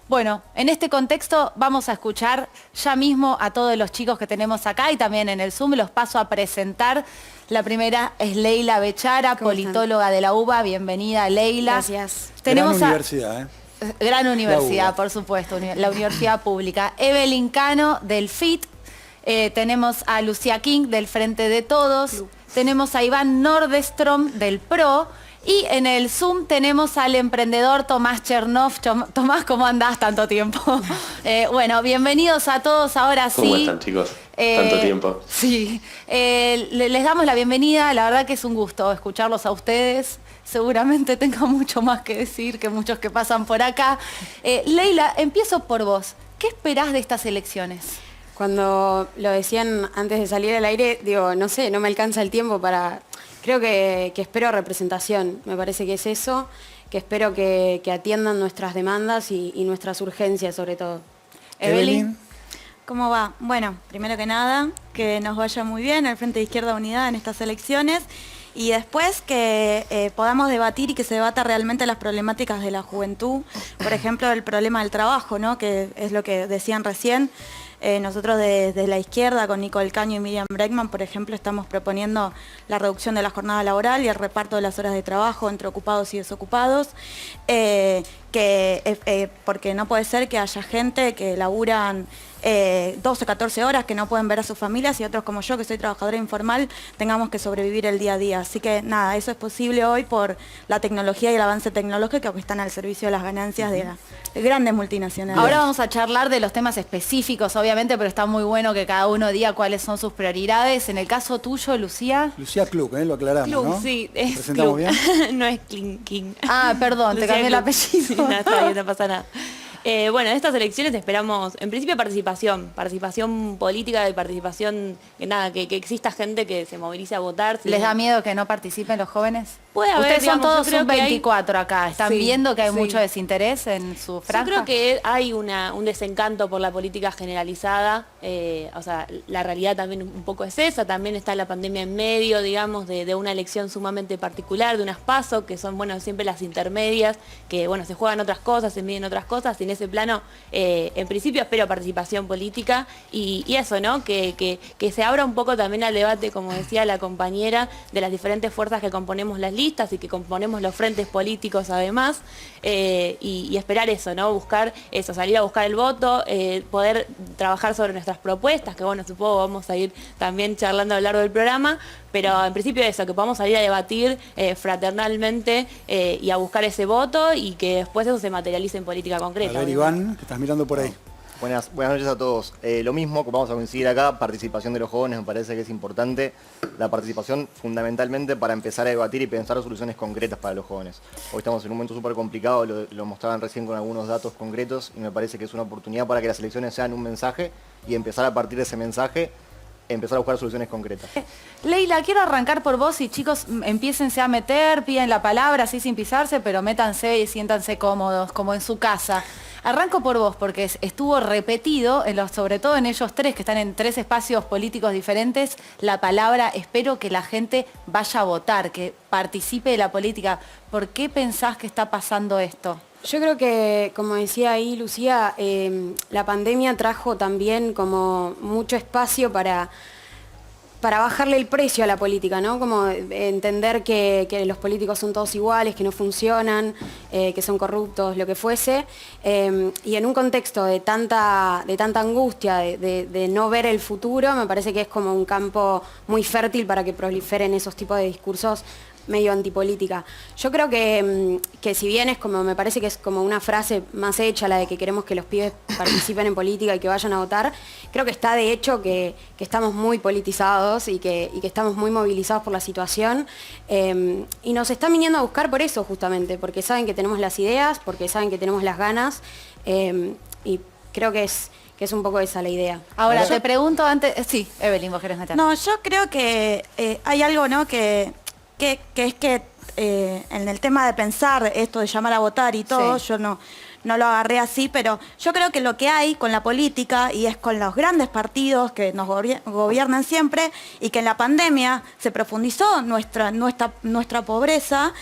Bueno, en este contexto vamos a escuchar ya mismo a todos los chicos que tenemos acá y también en el Zoom. Los paso a presentar. La primera es Leila Bechara, politóloga de la UBA. Bienvenida, Leila. Gracias. Tenemos Gran universidad, ¿eh? Gran universidad, UBA. por supuesto, la universidad pública. Evelyn Cano, del FIT. Tenemos a Lucía King, del Frente de Todos. Tenemos a Iván Nordestrom, del PRO. Y en el Zoom tenemos al emprendedor Tomás Chernov. Tomás, ¿cómo andás tanto tiempo? Bueno, bienvenidos a todos ahora sí. ¿Cómo están, chicos? Tanto tiempo. Sí, les damos la bienvenida. La verdad que es un gusto escucharlos a ustedes. Seguramente tengo mucho más que decir que muchos que pasan por acá. Leila, empiezo por vos. ¿Qué esperás de estas elecciones? Cuando lo decían antes de salir al aire, digo, no sé, no me alcanza el tiempo para... Creo que espero representación, me parece que es eso, que espero que atiendan nuestras demandas y nuestras urgencias sobre todo. Evelyn. ¿Cómo va? Bueno, primero que nada, que nos vaya muy bien el Frente de Izquierda Unidad en estas elecciones y después que podamos debatir y que se debata realmente las problemáticas de la juventud, por ejemplo, el problema del trabajo, ¿no? Que es lo que decían recién. Nosotros desde la izquierda, con Nicole Caño y Miriam Bregman, por ejemplo, estamos proponiendo la reducción de la jornada laboral y el reparto de las horas de trabajo entre ocupados y desocupados, porque no puede ser que haya gente que laburan 12, 14 horas, que no pueden ver a sus familias, y otros como yo, que soy trabajadora informal, tengamos que sobrevivir el día a día. Así que nada, eso es posible hoy por la tecnología y el avance tecnológico que están al servicio de las ganancias de grandes multinacionales. Ahora vamos a charlar de los temas específicos, obviamente, pero está muy bueno que cada uno diga cuáles son sus prioridades. En el caso tuyo, Lucía. Lucía Klug, lo aclaramos, Klug, ¿no? sí, es ¿Presentamos Klug. bien? No es King. Ah, perdón, te Lucía cambié el Klug. apellido. Sí, no, está bien, no pasa nada. Bueno, en estas elecciones esperamos, en principio, participación política y participación, que exista gente que se movilice a votar. ¿Les da miedo que no participen los jóvenes? Puede haber, Ustedes son digamos, todos yo creo que hay- sub-24 acá. ¿Están Sí, viendo que hay sí. mucho desinterés en su franja? Yo creo que hay un desencanto por la política generalizada, o sea, la realidad también un poco es esa, también está la pandemia en medio, digamos, de una elección sumamente particular, de unas PASO, que son, bueno, siempre las intermedias, que, bueno, se juegan otras cosas, se miden otras cosas, y en ese plano, en principio espero participación política, y eso, ¿no? Que se abra un poco también al debate, como decía la compañera, de las diferentes fuerzas que componemos las listas y que componemos los frentes políticos además, y esperar eso, ¿no? Buscar eso, salir a buscar el voto, poder trabajar sobre nuestras propuestas, que bueno, supongo vamos a ir también charlando a lo largo del programa, pero en principio eso, que podamos salir a debatir fraternalmente y a buscar ese voto y que después eso se materialice en política concreta. A ver, Iván, que estás mirando por ahí. Buenas noches a todos. Lo mismo, como vamos a coincidir acá, participación de los jóvenes me parece que es importante. La participación fundamentalmente para empezar a debatir y pensar soluciones concretas para los jóvenes. Hoy estamos en un momento súper complicado, lo mostraban recién con algunos datos concretos y me parece que es una oportunidad para que las elecciones sean un mensaje y empezar a partir de ese mensaje, empezar a buscar soluciones concretas. Leila, quiero arrancar por vos y chicos, empiécense a meter, piden la palabra así sin pisarse, pero métanse y siéntanse cómodos, como en su casa. Arranco por vos porque estuvo repetido, sobre todo en ellos tres que están en tres espacios políticos diferentes, la palabra espero que la gente vaya a votar, que participe de la política. ¿Por qué pensás que está pasando esto? Yo creo que, como decía ahí Lucía, la pandemia trajo también como mucho espacio para bajarle el precio a la política, ¿no? Como entender que los políticos son todos iguales, que no funcionan, que son corruptos, lo que fuese. Y en un contexto de tanta angustia, de no ver el futuro, me parece que es como un campo muy fértil para que proliferen esos tipos de discursos medio antipolítica. Yo creo que si bien es como, me parece que es como una frase más hecha, la de que queremos que los pibes participen en política y que vayan a votar, creo que está de hecho que estamos muy politizados y que estamos muy movilizados por la situación, y nos están viniendo a buscar por eso justamente, porque saben que tenemos las ideas, porque saben que tenemos las ganas, y creo que es un poco esa la idea. Ahora, te pregunto antes... Sí, Evelyn, vos querés meter. No, yo creo que hay algo, ¿no? que es que en el tema de pensar esto de llamar a votar y todo, Sí. yo no no lo agarré así, pero yo creo que lo que hay con la política y es con los grandes partidos que nos gobiernan siempre y que en la pandemia se profundizó nuestra pobreza,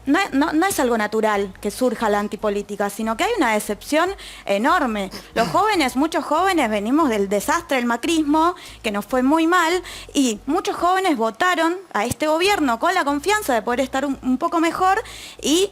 no es algo natural que surja la antipolítica, sino que hay una decepción enorme. Los jóvenes, muchos jóvenes venimos del desastre del macrismo, que nos fue muy mal, y muchos jóvenes votaron a este gobierno con la confianza de poder estar un poco mejor y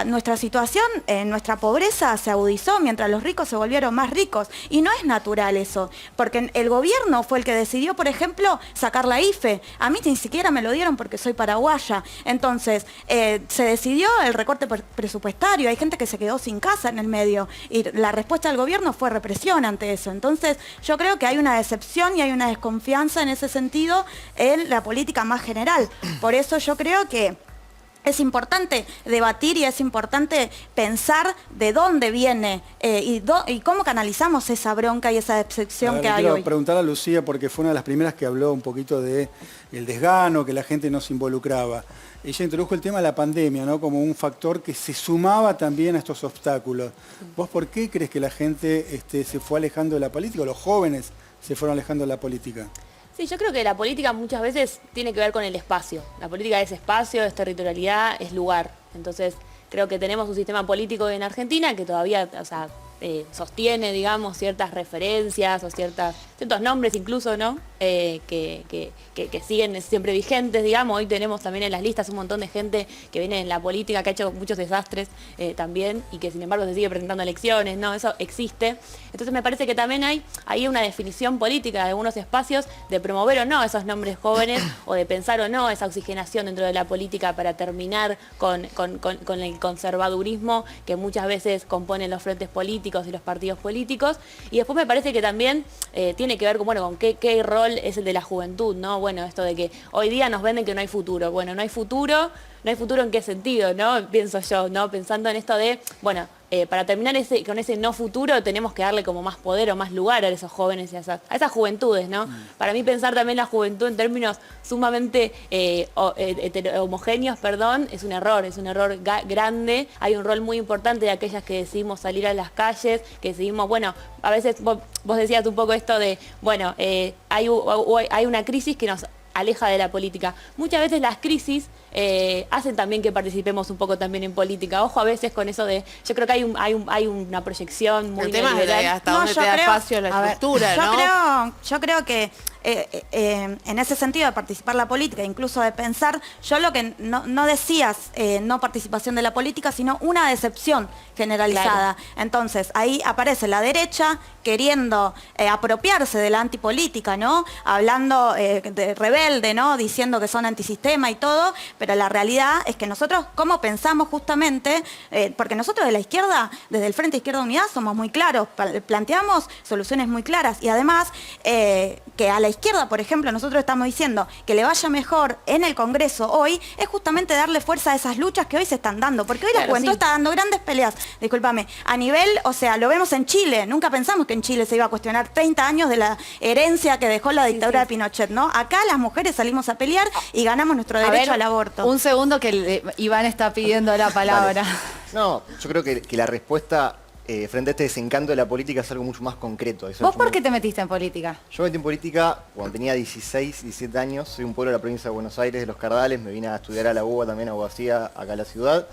nuestra situación, nuestra pobreza se agudizó mientras los ricos se volvieron más ricos. Y no es natural eso, porque el gobierno fue el que decidió, por ejemplo, sacar la IFE. A mí ni siquiera me lo dieron porque soy paraguaya. Entonces, se decidió el recorte presupuestario, hay gente que se quedó sin casa en el medio y la respuesta del gobierno fue represión ante eso. Entonces yo creo que hay una decepción y hay una desconfianza en ese sentido en la política más general. Por eso yo creo que es importante debatir y es importante pensar de dónde viene y cómo canalizamos esa bronca y esa decepción que hay quiero hoy. preguntar a Lucía, porque fue una de las primeras que habló un poquito de el desgano, que la gente no se involucraba. Ella introdujo el tema de la pandemia, ¿no? Como un factor que se sumaba también a estos obstáculos. ¿Vos por qué crees que la gente se fue alejando de la política, o los jóvenes se fueron alejando de la política? Sí, yo creo que la política muchas veces tiene que ver con el espacio. La política es espacio, es territorialidad, es lugar. Entonces, creo que tenemos un sistema político en Argentina que todavía, sostiene, digamos, ciertas referencias o ciertos nombres incluso, ¿no? Que siguen siempre vigentes, digamos. Hoy tenemos también en las listas un montón de gente que viene en la política, que ha hecho muchos desastres también y que sin embargo se sigue presentando elecciones, ¿no? Eso existe. Entonces me parece que también hay ahí una definición política de algunos espacios de promover o no esos nombres jóvenes o de pensar o no esa oxigenación dentro de la política para terminar con el conservadurismo que muchas veces componen los frentes políticos y los partidos políticos. Y después me parece que también tiene que ver con qué rol es el de la juventud, ¿no? Bueno, esto de que hoy día nos venden que no hay futuro. Bueno, no hay futuro en qué sentido, ¿no? Pienso yo, ¿no? Pensando en esto de, bueno, para terminar con ese no futuro tenemos que darle como más poder o más lugar a esos jóvenes y a esas juventudes, ¿no? Para mí pensar también la juventud en términos sumamente homogéneos, es un error grande. Hay un rol muy importante de aquellas que decidimos salir a las calles, que decidimos, bueno, a veces vos decías un poco esto de, bueno, hay una crisis que nos aleja de la política. Muchas veces las crisis hacen también que participemos un poco también en política. Ojo a veces con eso de, yo creo que hay una proyección muy el tema neoliberal. es hasta dónde te da espacio la estructura, ¿no? Yo creo que en ese sentido de participar la política, incluso de pensar, yo lo que no decías no participación de la política, sino una decepción generalizada. Claro. Entonces, ahí aparece la derecha queriendo apropiarse de la antipolítica, ¿no? Hablando de rebelde, ¿no? Diciendo que son antisistema y todo, pero la realidad es que nosotros, ¿cómo pensamos justamente? Porque nosotros de la izquierda, desde el Frente Izquierda Unidad, somos muy claros, planteamos soluciones muy claras y además que a la izquierda, por ejemplo, nosotros estamos diciendo que le vaya mejor en el Congreso hoy, es justamente darle fuerza a esas luchas que hoy se están dando, porque hoy la juventud está dando grandes peleas, discúlpame, a nivel, o sea, lo vemos en Chile, nunca pensamos que en Chile se iba a cuestionar 30 años de la herencia que dejó la dictadura de Pinochet, ¿no? Acá las mujeres salimos a pelear y ganamos nuestro derecho al aborto. Un segundo que Iván está pidiendo la palabra. Vale. No, yo creo que la respuesta frente a este desencanto de la política es algo mucho más concreto. ¿Vos por qué te metiste en política? Yo me metí en política cuando tenía 16, 17 años. Soy un pueblo de la provincia de Buenos Aires, de Los Cardales. Me vine a estudiar a la UBA, también a Abogacía, acá en la ciudad.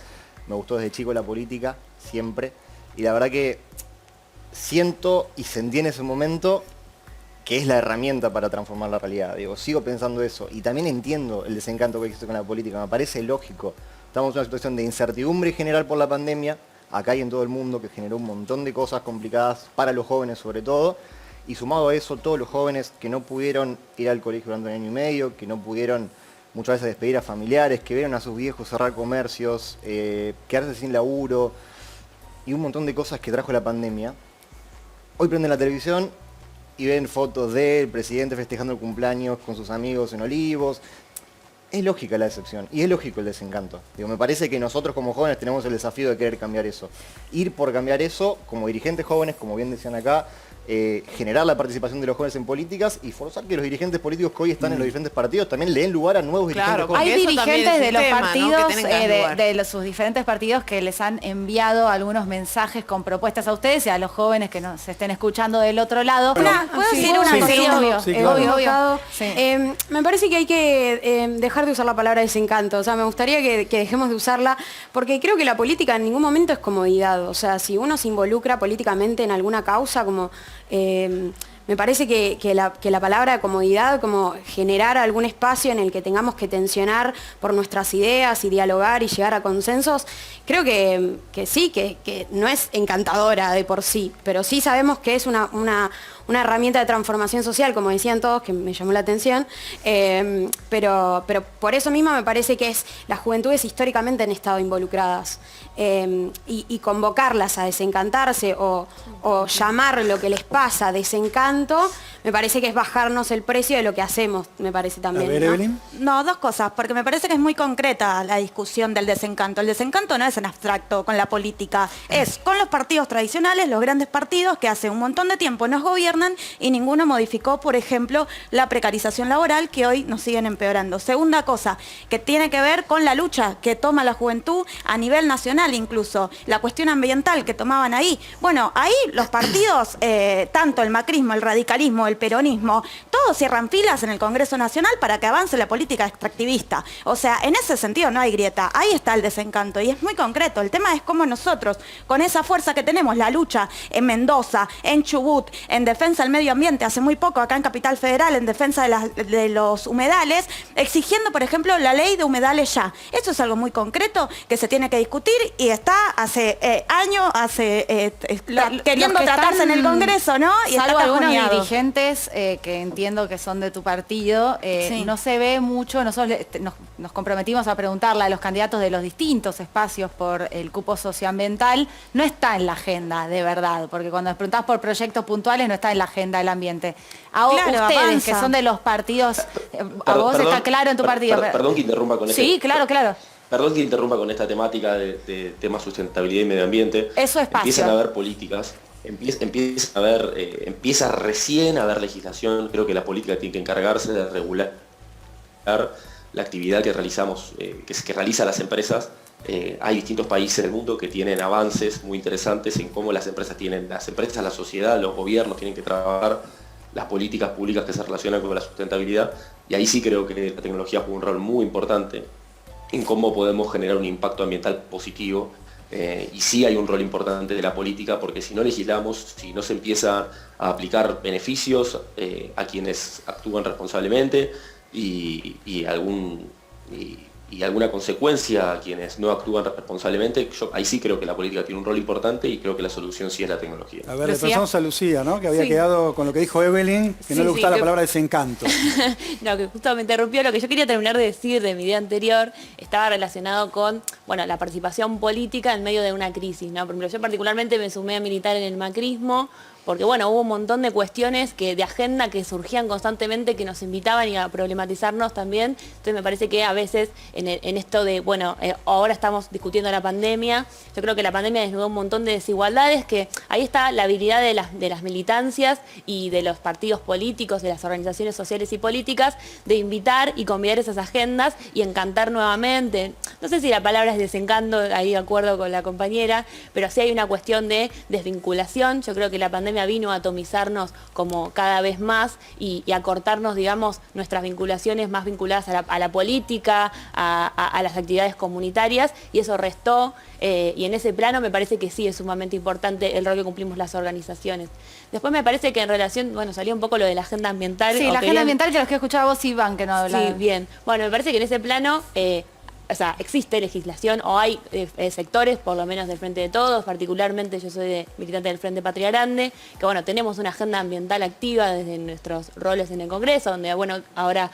Me gustó desde chico la política, siempre. Y la verdad que siento y sentí en ese momento que es la herramienta para transformar la realidad. Digo, sigo pensando eso. Y también entiendo el desencanto que existe con la política. Me parece lógico. Estamos en una situación de incertidumbre general por la pandemia, acá y en todo el mundo, que generó un montón de cosas complicadas para los jóvenes sobre todo, y sumado a eso todos los jóvenes que no pudieron ir al colegio durante un año y medio, que no pudieron muchas veces despedir a familiares, que vieron a sus viejos cerrar comercios, quedarse sin laburo, y un montón de cosas que trajo la pandemia. Hoy prenden la televisión y ven fotos del presidente festejando el cumpleaños con sus amigos en Olivos. Es lógica la decepción y es lógico el desencanto. Digo, me parece que nosotros como jóvenes tenemos el desafío de querer cambiar eso. Ir por cambiar eso, como dirigentes jóvenes, como bien decían acá, generar la participación de los jóvenes en políticas y forzar que los dirigentes políticos que hoy están en los diferentes partidos también le den lugar a nuevos dirigentes jóvenes. Hay dirigentes de los partidos, ¿no? sus diferentes partidos que les han enviado algunos mensajes con propuestas a ustedes y a los jóvenes que nos estén escuchando del otro lado. ¿Puedo decir una cosita? Obvio. Me parece que hay que dejar de usar la palabra desencanto. O sea, me gustaría que dejemos de usarla porque creo que la política en ningún momento es comodidad. O sea, si uno se involucra políticamente en alguna causa, como me parece que la palabra comodidad, como generar algún espacio en el que tengamos que tensionar por nuestras ideas y dialogar y llegar a consensos, creo que sí, que no es encantadora de por sí, pero sí sabemos que es una herramienta de transformación social, como decían todos, que me llamó la atención, pero por eso mismo me parece que las juventudes históricamente han estado involucradas y convocarlas a desencantarse o llamar lo que les pasa desencanto, me parece que es bajarnos el precio de lo que hacemos, me parece también. A ver, Evelyn. No, dos cosas, porque me parece que es muy concreta la discusión del desencanto. El desencanto no es en abstracto con la política, es con los partidos tradicionales, los grandes partidos que hace un montón de tiempo nos gobiernan y ninguno modificó, por ejemplo, la precarización laboral que hoy nos siguen empeorando. Segunda cosa, que tiene que ver con la lucha que toma la juventud a nivel nacional incluso, la cuestión ambiental que tomaban ahí. Bueno, ahí los partidos, tanto el macrismo, el radicalismo, el peronismo, todos cierran filas en el Congreso Nacional para que avance la política extractivista. O sea, en ese sentido no hay grieta, ahí está el desencanto y es muy concreto. El tema es cómo nosotros, con esa fuerza que tenemos, la lucha en Mendoza, en Chubut, en defensa del medio ambiente, hace muy poco acá en Capital Federal, en defensa de los humedales, exigiendo, por ejemplo, la ley de humedales ya. Eso es algo muy concreto que se tiene que discutir y está hace años, queriendo tratarse en el Congreso, ¿no? Y salvo está algunos cajoneado. dirigentes que entiendo que son de tu partido, no se ve mucho. Nosotros nos comprometimos a preguntarle a los candidatos de los distintos espacios por el cupo socioambiental. No está en la agenda, de verdad, porque cuando les preguntás por proyectos puntuales no está en la agenda del ambiente. Ahora Claro, ustedes, avanza. que son de los partidos, a vos está claro en tu partido. Perdón que interrumpa con Sí, claro. Perdón que interrumpa con esta temática de tema sustentabilidad y medio ambiente. Eso es Empiezan a haber políticas, empieza recién a haber legislación. Creo que la política tiene que encargarse de regular la actividad que realizamos, que realizan las empresas. Hay distintos países del mundo que tienen avances muy interesantes en cómo las empresas, la sociedad, los gobiernos tienen que trabajar las políticas públicas que se relacionan con la sustentabilidad, y ahí sí creo que la tecnología juega un rol muy importante en cómo podemos generar un impacto ambiental positivo, y sí hay un rol importante de la política, porque si no legislamos, si no se empieza a aplicar beneficios a quienes actúan responsablemente y alguna consecuencia a quienes no actúan responsablemente, ahí sí creo que la política tiene un rol importante y creo que la solución sí es la tecnología. A ver, le pasamos a Lucía, ¿no? Que había quedado con lo que dijo Evelyn, que no le gustaba la palabra desencanto. No, que justo me interrumpió. Lo que yo quería terminar de decir de mi idea anterior estaba relacionado con, la participación política en medio de una crisis, ¿no? Por ejemplo, yo particularmente me sumé a militar en el macrismo, porque hubo un montón de cuestiones de agenda que surgían constantemente, que nos invitaban a problematizarnos también. Entonces me parece que a veces en esto de, ahora estamos discutiendo la pandemia, yo creo que la pandemia desnudó un montón de desigualdades, que ahí está la habilidad de las militancias y de los partidos políticos, de las organizaciones sociales y políticas, de invitar y convidar esas agendas y encantar nuevamente. No sé si la palabra es desencanto, ahí de acuerdo con la compañera, pero sí hay una cuestión de desvinculación. Yo creo que la pandemia vino a atomizarnos como cada vez más y a cortarnos, nuestras vinculaciones más vinculadas a la política, a las actividades comunitarias, y eso restó, y en ese plano me parece que sí es sumamente importante el rol que cumplimos las organizaciones. Después me parece que en relación, salió un poco lo de la agenda ambiental. Sí, la agenda ambiental, que los que escuchaba vos, Iván, que no hablaba. Sí, bien. Me parece que en ese plano existe legislación, o hay sectores, por lo menos del Frente de Todos, particularmente yo soy militante del Frente Patria Grande, que tenemos una agenda ambiental activa desde nuestros roles en el Congreso, donde ahora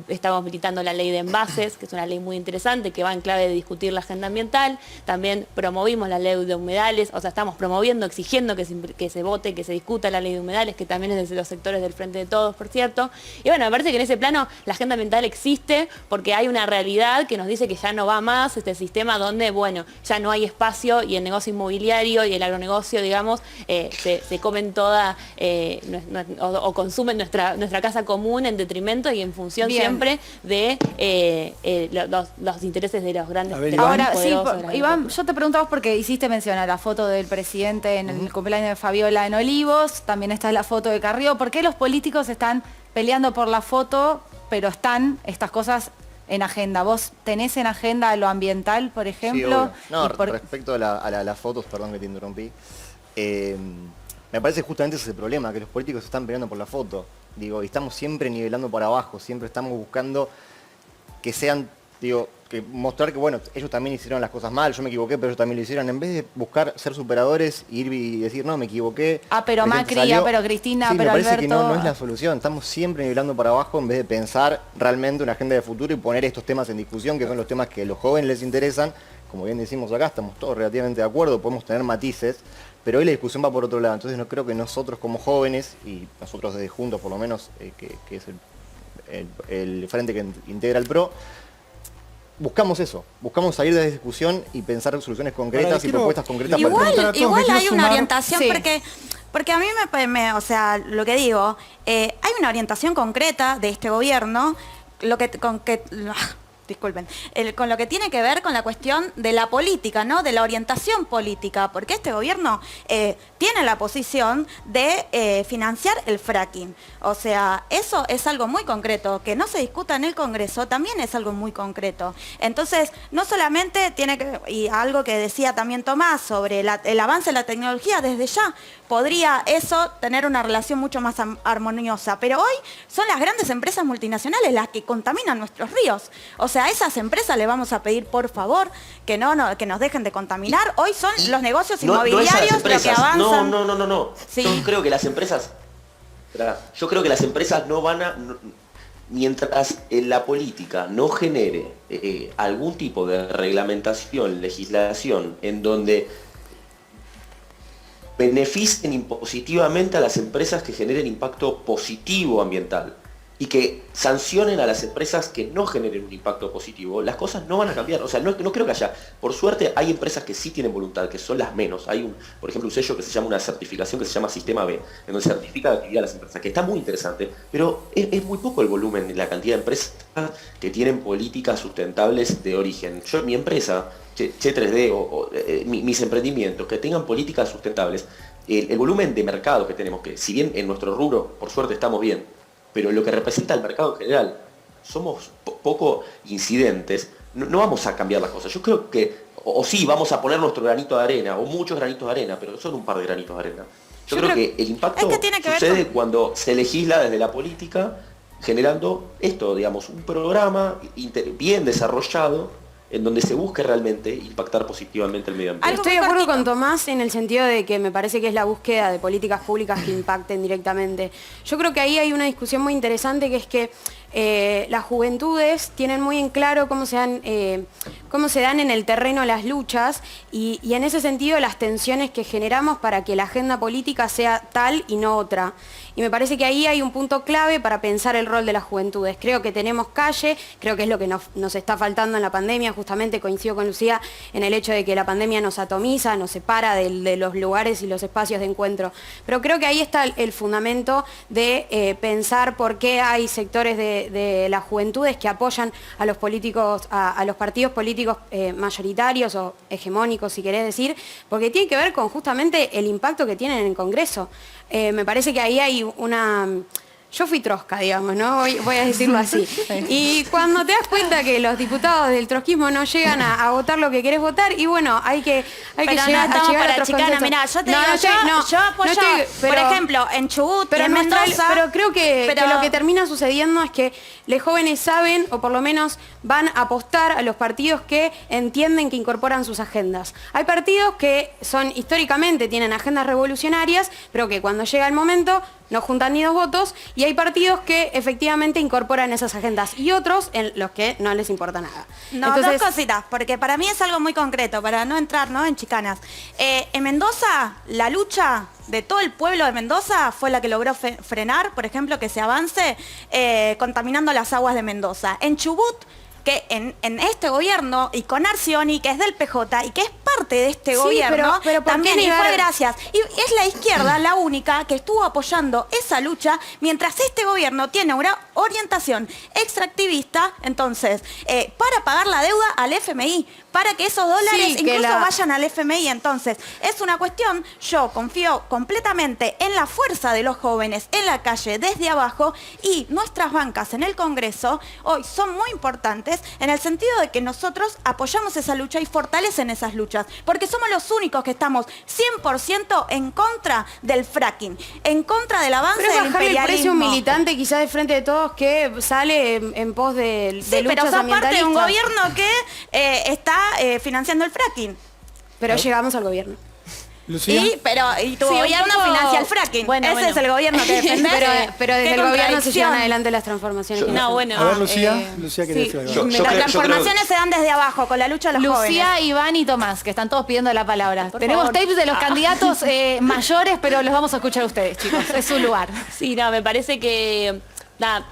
estamos militando la ley de envases, que es una ley muy interesante, que va en clave de discutir la agenda ambiental. También promovimos la ley de humedales, estamos promoviendo, exigiendo que se vote, que se discuta la ley de humedales, que también es desde los sectores del Frente de Todos, por cierto. Y me parece que en ese plano la agenda ambiental existe porque hay una realidad realidad que nos dice que ya no va más este sistema donde, bueno, ya no hay espacio y el negocio inmobiliario y el agronegocio, digamos, se comen toda o consumen nuestra casa común en detrimento y en función siempre de los intereses de los grandes. Ahora, sí, Iván, yo te pregunto a vos porque hiciste mención a la foto del presidente en el cumpleaños de Fabiola en Olivos, también está la foto de Carrió. ¿Por qué los políticos están peleando por la foto, pero están estas cosas en agenda? ¿Vos tenés en agenda lo ambiental, por ejemplo? Sí, no, respecto a las fotos, perdón que te interrumpí, me parece justamente ese es el problema, que los políticos están peleando por la foto. Digo, y estamos siempre nivelando para abajo, siempre estamos buscando que sean, digo, que mostrar que, bueno, ellos también hicieron las cosas mal, yo me equivoqué, pero ellos también lo hicieron, en vez de buscar ser superadores, ir y decir, no, me equivoqué. Pero Macri, pero Cristina, sí, pero me parece Alberto. que no es la solución, estamos siempre nivelando para abajo en vez de pensar realmente una agenda de futuro y poner estos temas en discusión, que son los temas que a los jóvenes les interesan. Como bien decimos acá, estamos todos relativamente de acuerdo, podemos tener matices, pero hoy la discusión va por otro lado. Entonces no creo que nosotros como jóvenes, y nosotros desde Juntos por lo menos, que es el frente que integra el PRO, buscamos eso, buscamos salir de la discusión y pensar soluciones concretas y propuestas concretas. Igual hay una orientación, porque a mí o sea, lo que digo, hay una orientación concreta de este gobierno, disculpen, con lo que tiene que ver con la cuestión de la política, ¿no? De la orientación política, porque este gobierno tiene la posición de financiar el fracking. O sea, eso es algo muy concreto. Que no se discuta en el Congreso también es algo muy concreto. Entonces, no solamente tiene que, y algo que decía también Tomás sobre el avance de la tecnología, desde ya podría eso tener una relación mucho más armoniosa. Pero hoy son las grandes empresas multinacionales las que contaminan nuestros ríos. O sea, a esas empresas le vamos a pedir, por favor, que nos dejen de contaminar. Hoy son los negocios inmobiliarios los que avanzan. No. Sí. Yo creo que las empresas no van a... Mientras la política no genere algún tipo de reglamentación, legislación, en donde beneficien impositivamente a las empresas que generen impacto positivo ambiental y que sancionen a las empresas que no generen un impacto positivo, las cosas no van a cambiar. O sea, no creo que haya... Por suerte hay empresas que sí tienen voluntad, que son las menos. Hay por ejemplo, un sello que se llama, una certificación que se llama Sistema B, en donde certifica la actividad de las empresas, que está muy interesante, pero es muy poco el volumen y la cantidad de empresas que tienen políticas sustentables de origen. Yo, mi empresa, Che3D, mis emprendimientos, que tengan políticas sustentables, el volumen de mercado que tenemos, que si bien en nuestro rubro, por suerte, estamos bien, pero lo que representa el mercado en general, somos poco incidentes, no vamos a cambiar las cosas. Yo creo que, o sí, vamos a poner nuestro granito de arena, o muchos granitos de arena, pero son un par de granitos de arena. Yo creo que el impacto sucede cuando se legisla desde la política, generando esto, digamos, un programa bien desarrollado, en donde se busque realmente impactar positivamente el medio ambiente. Estoy de acuerdo con Tomás en el sentido de que me parece que es la búsqueda de políticas públicas que impacten directamente. Yo creo que ahí hay una discusión muy interesante, que es que las juventudes tienen muy en claro cómo se dan en el terreno las luchas y en ese sentido las tensiones que generamos para que la agenda política sea tal y no otra. Y me parece que ahí hay un punto clave para pensar el rol de las juventudes. Creo que tenemos calle, creo que es lo que nos está faltando en la pandemia. Justamente coincido con Lucía en el hecho de que la pandemia nos atomiza, nos separa de los lugares y los espacios de encuentro. Pero creo que ahí está el fundamento de pensar por qué hay sectores de las juventudes que apoyan a los políticos, a los partidos políticos mayoritarios o hegemónicos, si querés decir, porque tiene que ver con justamente el impacto que tienen en el Congreso. Me parece que ahí hay una... Yo fui trosca, digamos, ¿no? Voy a decirlo así. Y cuando te das cuenta que los diputados del trotskismo no llegan a votar lo que querés votar, y bueno, hay que llegar a otros consensos. Mirá, yo te digo, yo apoyo, por ejemplo, en Chubut y en Mendoza... Pero creo que lo que termina sucediendo es que los jóvenes saben, o por lo menos van a apostar a los partidos que entienden que incorporan sus agendas. Hay partidos que históricamente tienen agendas revolucionarias, pero que cuando llega el momento no juntan ni 2 votos, y hay partidos que efectivamente incorporan esas agendas, y otros en los que no les importa nada. No, entonces, 2 cositas, porque para mí es algo muy concreto, para no entrar, ¿no?, en chicanas. En Mendoza, la lucha de todo el pueblo de Mendoza fue la que logró frenar, por ejemplo, que se avance contaminando las aguas de Mendoza. En Chubut, que en este gobierno y con Arcioni, que es del PJ y que es parte de este Sí, gobierno, pero ¿por qué también y negar? fue gracias. Y es la izquierda la única que estuvo apoyando esa lucha, mientras este gobierno tiene una orientación extractivista, entonces, para pagar la deuda al FMI, para que esos dólares incluso vayan al FMI. Entonces, es una cuestión, yo confío completamente en la fuerza de los jóvenes en la calle, desde abajo, y nuestras bancas en el Congreso hoy son muy importantes en el sentido de que nosotros apoyamos esa lucha y fortalecen esas luchas, porque somos los únicos que estamos 100% en contra del fracking, en contra del avance del imperialismo. Pero bajarle el precio a un militante quizás de Frente de Todos que sale en pos de luchas pero sos parte de un ambientalistas. gobierno que está financiando el fracking. Pero llegamos al gobierno. Lucía. Y tu gobierno financia el fracking. Ese es el gobierno que defendés. Pero desde el gobierno se llevan adelante las transformaciones. No, bueno. A ver, Lucía. Lucía quería decir algo. Las transformaciones se dan desde abajo, con la lucha de los jóvenes. Lucía, Iván y Tomás, que están todos pidiendo la palabra. Tenemos favor. tapes de los candidatos mayores, pero los vamos a escuchar a ustedes, chicos. Es su lugar. Sí, no, me parece que, nada,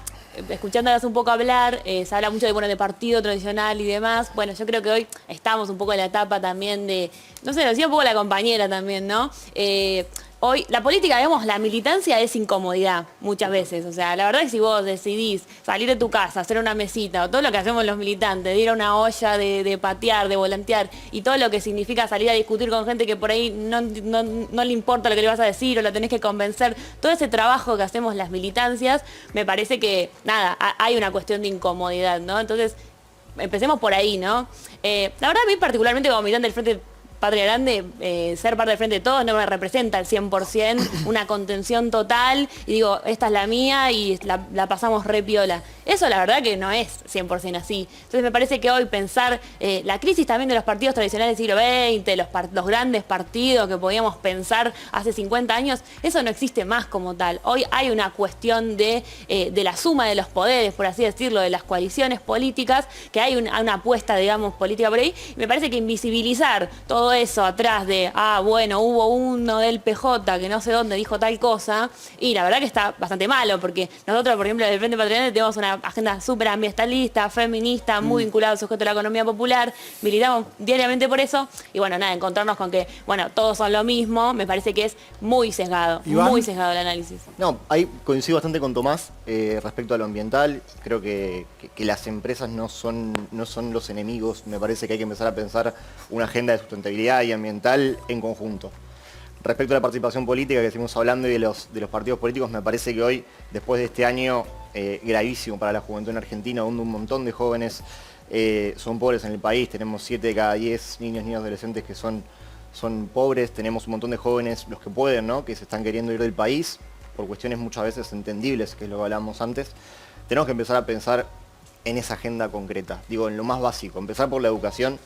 escuchándolas un poco hablar, se habla mucho de partido tradicional y demás. Bueno, yo creo que hoy estamos un poco en la etapa también de, no sé, lo decía un poco la compañera también, ¿no? Hoy, la política, digamos, la militancia es incomodidad muchas veces. O sea, la verdad es que si vos decidís salir de tu casa, hacer una mesita, o todo lo que hacemos los militantes, de ir a una olla, de patear, de volantear, y todo lo que significa salir a discutir con gente que por ahí no le importa lo que le vas a decir o la tenés que convencer, todo ese trabajo que hacemos las militancias, me parece que, nada, hay una cuestión de incomodidad, ¿no? Entonces, empecemos por ahí, ¿no? La verdad, a mí particularmente como militante del Frente Patria Grande, ser parte del Frente de Todos no me representa al 100%, una contención total, y digo, esta es la mía y la pasamos re piola. Eso la verdad que no es 100% así. Entonces me parece que hoy pensar la crisis también de los partidos tradicionales del siglo XX, los grandes partidos que podíamos pensar hace 50 años, eso no existe más como tal. Hoy hay una cuestión de la suma de los poderes, por así decirlo, de las coaliciones políticas, que hay una apuesta, digamos, política por ahí, y me parece que invisibilizar todo eso atrás de, bueno, hubo uno del PJ que no sé dónde dijo tal cosa, y la verdad que está bastante malo, porque nosotros, por ejemplo, del Frente Patria Grande tenemos una agenda súper ambientalista, feminista, muy vinculada al sujeto de la economía popular, militamos diariamente por eso, y bueno, nada, encontrarnos con que, bueno, todos son lo mismo, me parece que es muy sesgado el análisis. No, ahí coincido bastante con Tomás respecto a lo ambiental. Creo que las empresas no son los enemigos. Me parece que hay que empezar a pensar una agenda de sustentabilidad y ambiental en conjunto. Respecto a la participación política que estuvimos hablando y de los partidos políticos, me parece que hoy, después de este año gravísimo para la juventud en Argentina, donde un montón de jóvenes son pobres en el país, tenemos 7 de cada 10 niños y adolescentes que son pobres, tenemos un montón de jóvenes, los que pueden, ¿no?, que se están queriendo ir del país por cuestiones muchas veces entendibles, que es lo que hablábamos antes. Tenemos que empezar a pensar en esa agenda concreta, digo, en lo más básico, empezar por la educación,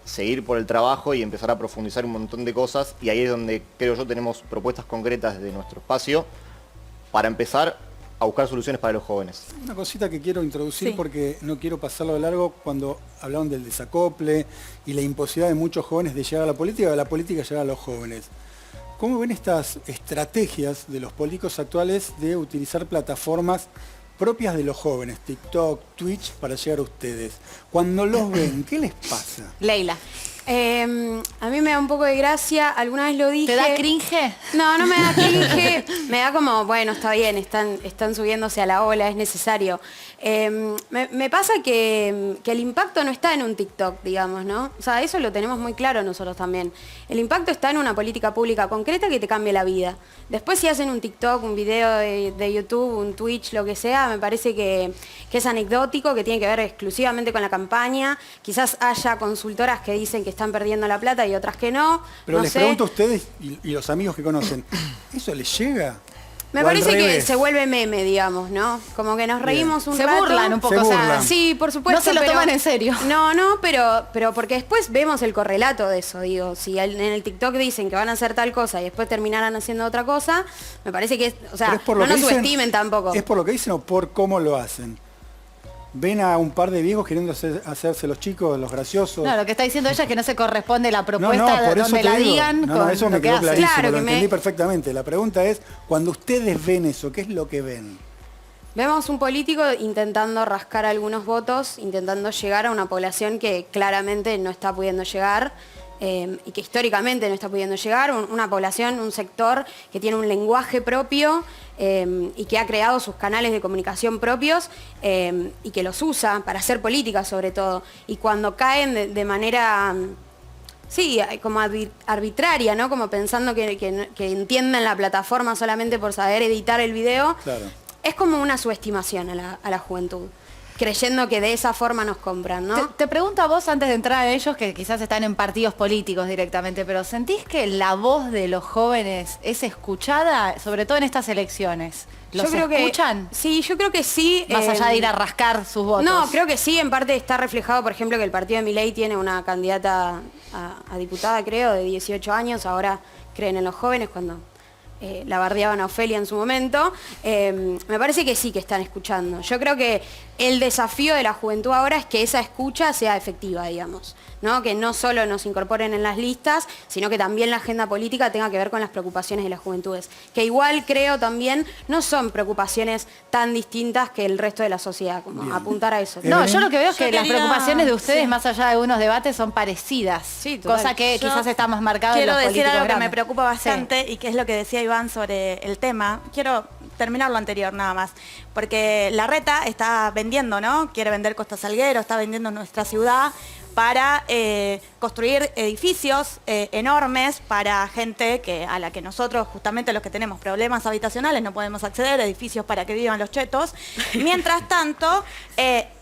seguir por el trabajo y empezar a profundizar un montón de cosas, y ahí es donde creo yo tenemos propuestas concretas de nuestro espacio para empezar a buscar soluciones para los jóvenes. Una cosita que quiero introducir porque no quiero pasarlo de largo cuando hablaron del desacople y la imposibilidad de muchos jóvenes de llegar a la política, de la política llegar a los jóvenes. ¿Cómo ven estas estrategias de los políticos actuales de utilizar plataformas propias de los jóvenes, TikTok, Twitch, para llegar a ustedes? Cuando los ven, ¿qué les pasa? Leila. A mí me da un poco de gracia, alguna vez lo dije. ¿Te da cringe? No, no me da cringe, me da como, bueno, está bien, están subiéndose a la ola, es necesario. Me pasa que el impacto no está en un TikTok, digamos, ¿no? O sea, eso lo tenemos muy claro nosotros también. El impacto está en una política pública concreta que te cambie la vida. Después si hacen un TikTok, un video de YouTube, un Twitch, lo que sea, me parece que es anecdótico, que tiene que ver exclusivamente con la campaña. Quizás haya consultoras que dicen que están perdiendo la plata y otras que no. Pero no les sé. pregunto a ustedes y los amigos que conocen, ¿eso les llega? Me parece que se vuelve meme, digamos, ¿no? Como que nos reímos un rato. Se burlan un poco. Se o sea, burlan. sí, por supuesto. No se lo toman en serio. No, pero porque después vemos el correlato de eso, digo. Si en el TikTok dicen que van a hacer tal cosa y después terminaran haciendo otra cosa, me parece que, o sea, no nos subestimen tampoco. ¿Es por lo que dicen o por cómo lo hacen? ¿Ven a un par de viejos queriendo hacerse los chicos, los graciosos? No, lo que está diciendo ella es que no se corresponde la propuesta por eso donde te la digo. digan No, con eso lo me que quedó hacen. clarísimo, Claro lo que entendí perfectamente. La pregunta es, cuando ustedes ven eso, ¿qué es lo que ven? Vemos un político intentando rascar algunos votos, intentando llegar a una población que claramente no está pudiendo llegar y que históricamente no está pudiendo llegar, una población, un sector que tiene un lenguaje propio y que ha creado sus canales de comunicación propios y que los usa para hacer política sobre todo. Y cuando caen de manera... Sí, como arbitraria, ¿no? Como pensando que entienden la plataforma solamente por saber editar el video. Claro. Es como una subestimación a la juventud, creyendo que de esa forma nos compran, ¿no? Te pregunto a vos, antes de entrar a ellos, que quizás están en partidos políticos directamente, pero ¿sentís que la voz de los jóvenes es escuchada, sobre todo en estas elecciones? ¿Los escuchan? Sí, yo creo que sí. Más allá de ir a rascar sus votos. No, creo que sí, en parte está reflejado, por ejemplo, que el partido de Milei tiene una candidata a diputada, creo, de 18 años, ahora creen en los jóvenes cuando la bardeaban a Ofelia en su momento. Me parece que sí que están escuchando. Yo creo que el desafío de la juventud ahora es que esa escucha sea efectiva, digamos, ¿no? Que no solo nos incorporen en las listas, sino que también la agenda política tenga que ver con las preocupaciones de las juventudes, que igual creo también no son preocupaciones tan distintas que el resto de la sociedad, como Bien. apuntar a eso. No, yo lo que veo es que las quería- preocupaciones de ustedes, sí. más allá de algunos debates, son parecidas. Sí, total. Cosa que Yo quizás está más marcado en Quiero los decir políticos algo que me grandes. preocupa bastante y que es lo que decía Iván sobre el tema. Quiero terminar lo anterior nada más, porque Larreta está vendiendo, ¿no? Quiere vender Costa Salguero, está vendiendo nuestra ciudad para construir edificios enormes para gente a la que nosotros, justamente los que tenemos problemas habitacionales, no podemos acceder, edificios para que vivan los chetos. Mientras tanto,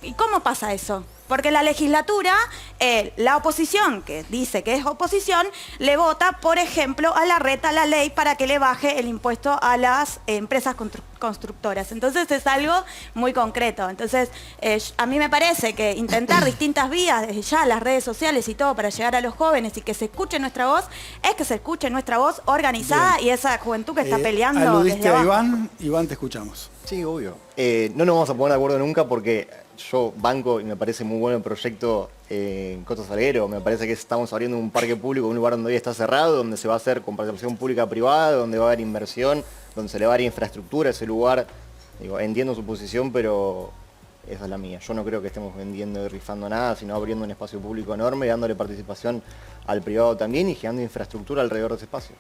¿y cómo pasa eso? Porque la legislatura, la oposición, que dice que es oposición, le vota, por ejemplo, a Larreta la ley para que le baje el impuesto a las empresas constructoras. Entonces es algo muy concreto. Entonces a mí me parece que intentar distintas vías, desde ya las redes sociales y todo, para llegar a los jóvenes y que se escuche nuestra voz, es que se escuche nuestra voz organizada. Bien. Y esa juventud que está peleando Aludiste desde a abajo. Iván. Iván, te escuchamos. Sí, obvio. No nos vamos a poner de acuerdo nunca porque yo banco y me parece muy bueno el proyecto en Costa Salguero. Me parece que estamos abriendo un parque público, un lugar donde hoy está cerrado, donde se va a hacer con participación pública-privada, donde va a haber inversión, donde se le va a dar infraestructura a ese lugar. Digo, entiendo su posición, pero esa es la mía. Yo no creo que estemos vendiendo y rifando nada, sino abriendo un espacio público enorme, dándole participación al privado también y generando infraestructura alrededor de ese espacio.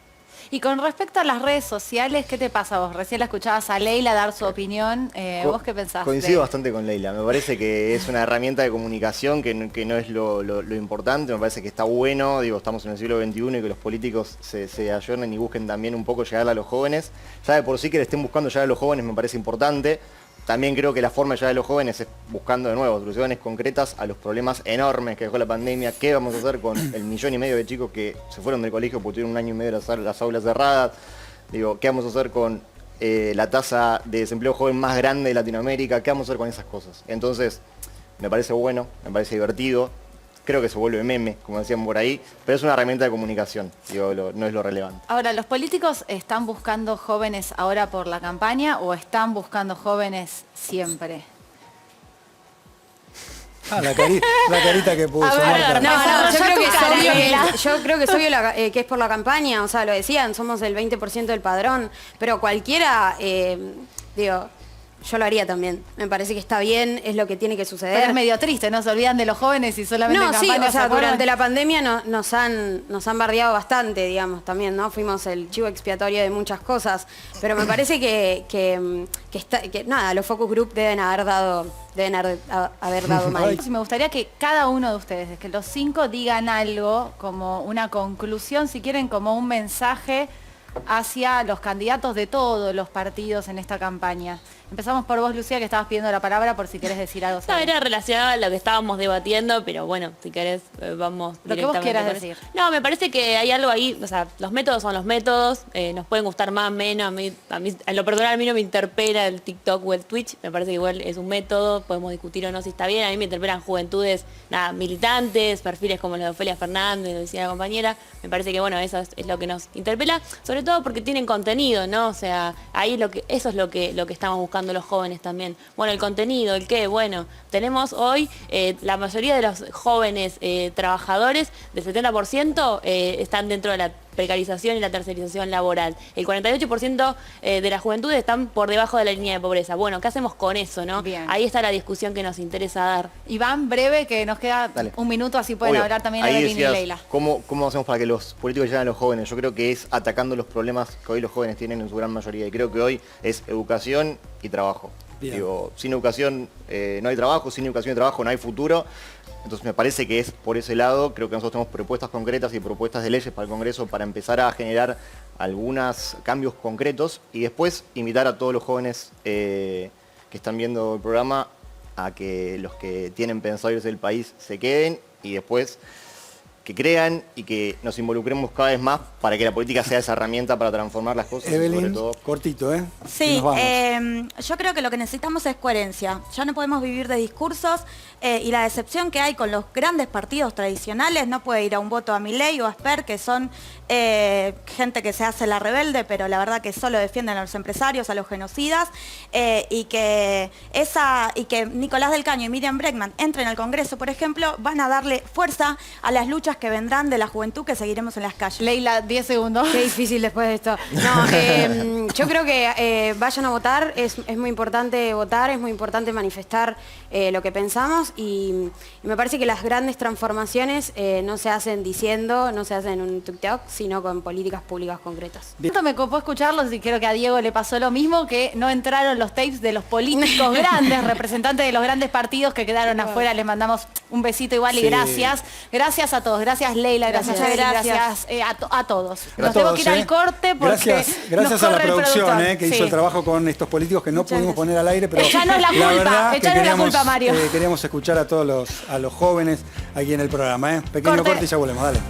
Y con respecto a las redes sociales, ¿qué te pasa vos? Recién la escuchabas a Leila dar su opinión. ¿Vos qué pensás? Coincido bastante con Leila. Me parece que es una herramienta de comunicación que no es lo importante. Me parece que está bueno, digo, estamos en el siglo XXI y que los políticos se ayornen y busquen también un poco llegar a los jóvenes. Ya de por sí que le estén buscando llegar a los jóvenes me parece importante. También creo que la forma de llegar a los jóvenes es buscando de nuevo soluciones concretas a los problemas enormes que dejó la pandemia. ¿Qué vamos a hacer con el 1,5 millón de chicos que se fueron del colegio porque tuvieron 1 año y medio las aulas cerradas? Digo, ¿qué vamos a hacer con la tasa de desempleo joven más grande de Latinoamérica? ¿Qué vamos a hacer con esas cosas? Entonces, me parece bueno, me parece divertido. Creo que se vuelve meme, como decían por ahí, pero es una herramienta de comunicación, digo, no es lo relevante. Ahora, ¿los políticos están buscando jóvenes ahora por la campaña o están buscando jóvenes siempre? La carita que puso. Marta. No, yo creo que es cara, obvio Leila. que es por la campaña, o sea, lo decían, somos el 20% del padrón, pero cualquiera, digo, yo lo haría también. Me parece que está bien, es lo que tiene que suceder. Pero es medio triste, ¿no? Se olvidan de los jóvenes y solamente en No, sí, campaña o se sea, acuerdan. durante la pandemia nos han bardeado bastante, digamos, también, ¿no? Fuimos el chivo expiatorio de muchas cosas, pero me parece que nada, los focus group deben haber dado mal. Sí, me gustaría que cada uno de ustedes, que los 5 digan algo, como una conclusión, si quieren, como un mensaje hacia los candidatos de todos los partidos en esta campaña. Empezamos por vos, Lucía, que estabas pidiendo la palabra por si querés decir algo. No, era relacionado a lo que estábamos debatiendo, pero bueno, si querés, vamos Lo que vos directamente quieras con decir. eso. No, me parece que hay algo ahí, o sea, los métodos son los métodos, nos pueden gustar más, menos, a mí, en lo personal, a mí no me interpela el TikTok o el Twitch, me parece que igual es un método, podemos discutir o no si está bien, a mí me interpelan juventudes, nada, militantes, perfiles como los de Ofelia Fernández, lo decía la compañera, me parece que bueno, eso es lo que nos interpela, sobre todo porque tienen contenido, ¿no? O sea, ahí eso es lo que estamos buscando los jóvenes también. Bueno, el contenido, el qué, bueno, tenemos hoy la mayoría de los jóvenes trabajadores, del 70%, están dentro de la precarización y la tercerización laboral. El 48% de las juventudes están por debajo de la línea de pobreza. Bueno, ¿qué hacemos con eso, no? Bien. Ahí está la discusión que nos interesa dar. Iván, breve, que nos queda un minuto, así pueden Obvio. hablar también Ahí Evelyn y decías, Leila. ¿cómo hacemos para que los políticos lleguen a los jóvenes? Yo creo que es atacando los problemas que hoy los jóvenes tienen en su gran mayoría. Y creo que hoy es educación y trabajo. Bien. Digo, sin educación no hay trabajo, sin educación y trabajo no hay futuro. Entonces me parece que es por ese lado. Creo que nosotros tenemos propuestas concretas y propuestas de leyes para el Congreso para empezar a generar algunos cambios concretos y después invitar a todos los jóvenes que están viendo el programa a que los que tienen pensado irse del país se queden y después que crean y que nos involucremos cada vez más para que la política sea esa herramienta para transformar las cosas. Evelyn, y sobre todo... cortito, ¿eh? Sí, Nos vamos. yo creo que lo que necesitamos es coherencia. Ya no podemos vivir de discursos y la decepción que hay con los grandes partidos tradicionales no puede ir a un voto a Milei o a Esper, que son gente que se hace la rebelde, pero la verdad que solo defienden a los empresarios, a los genocidas, y que Nicolás del Caño y Miriam Bregman entren al Congreso, por ejemplo, van a darle fuerza a las luchas que vendrán de la juventud que seguiremos en las calles. Leila, 10 segundos. Qué difícil después de esto. No, yo creo que vayan a votar, es muy importante votar, es muy importante manifestar lo que pensamos y me parece que las grandes transformaciones no se hacen diciendo, no se hacen en un TikTok, sino con políticas públicas concretas. Tanto me copó escucharlos y creo que a Diego le pasó lo mismo, que no entraron los tapes de los políticos grandes, representantes de los grandes partidos que quedaron afuera. Les mandamos un besito igual y Sí. gracias. Gracias a todos. Gracias Leila, gracias Gracias. Evelyn, gracias a todos. Nos A tengo todos, que ir al corte porque gracias nos a la corre el producción productor. que hizo Sí. el trabajo con estos políticos que no pudimos poner al aire, pero Echanos la culpa, verdad que echanos la queríamos, culpa, Mario. queríamos escuchar a todos los jóvenes aquí en el programa. Pequeño Corte. corte y ya volvemos, dale.